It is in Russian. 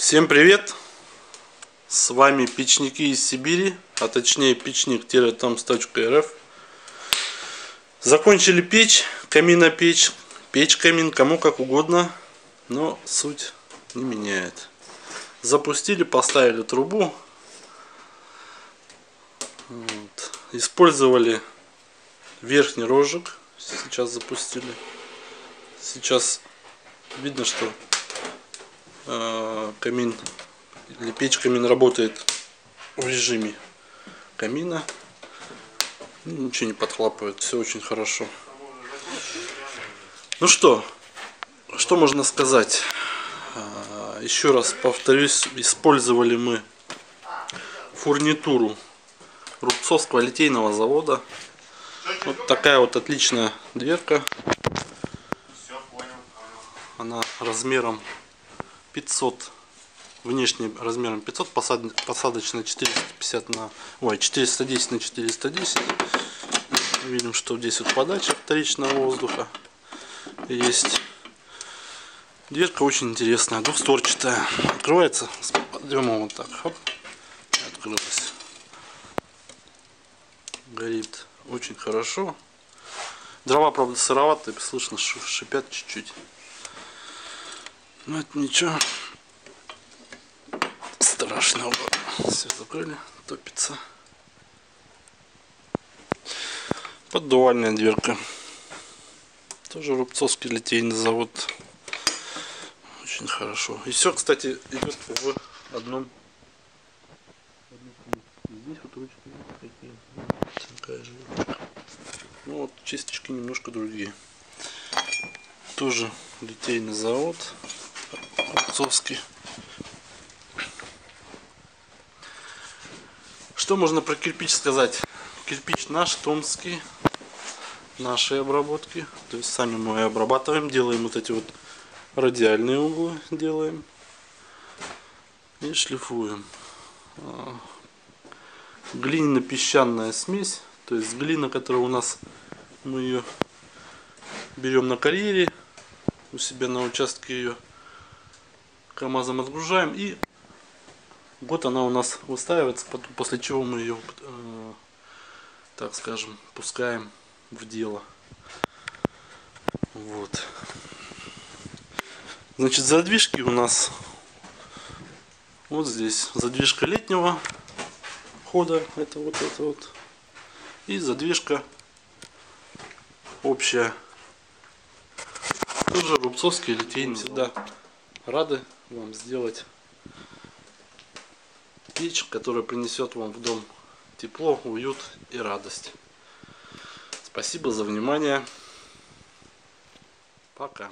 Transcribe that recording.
Всем привет! С вами печники из Сибири, а точнее печник-томс.рф. Закончили печь, каминопечь, печь-камин, кому как угодно, но суть не меняет. Запустили, поставили трубу. Вот. Использовали верхний рожек, сейчас запустили. Сейчас видно, что камин или печь-камин работает в режиме камина. Ничего не подхлапывает, все очень хорошо. Ну что можно сказать? Еще раз повторюсь, использовали мы фурнитуру Рубцовского литейного завода. Вот такая вот отличная дверка. Она размером 500, внешним размером 500, посадочно 410 на 410. Видим, что здесь вот подача вторичного воздуха есть. Дверка очень интересная, двухстворчатая. Открывается с подъемом вот так. Хоп, открылась. Горит очень хорошо. Дрова, правда, сыроватые, слышно, шипят чуть-чуть. Но это ничего страшного. Все закрыли, топится. Поддувальная дверка. Тоже Рубцовский литейный завод. Очень хорошо. И все, кстати, идет в одном. Здесь вот ручки такие. Такая же. Ну вот частички немножко другие. Тоже литейный завод. Рубцовский. Что можно про кирпич сказать? Кирпич наш, томский, нашей обработки. То есть сами мы обрабатываем, делаем вот эти вот радиальные углы, делаем и шлифуем. Глиняно-песчаная смесь, то есть глина, которая у нас, мы ее берем на карьере, у себя на участке ее КАМАЗом отгружаем, и год она у нас выстаивается, после чего мы ее, так скажем, пускаем в дело. Вот. Значит, задвижки у нас вот здесь. Задвижка летнего хода, это вот. И задвижка общая. Тоже Рубцовский литейный. Всегда рады вам сделать печь, которая принесет вам в дом тепло, уют и радость. Спасибо за внимание. Пока.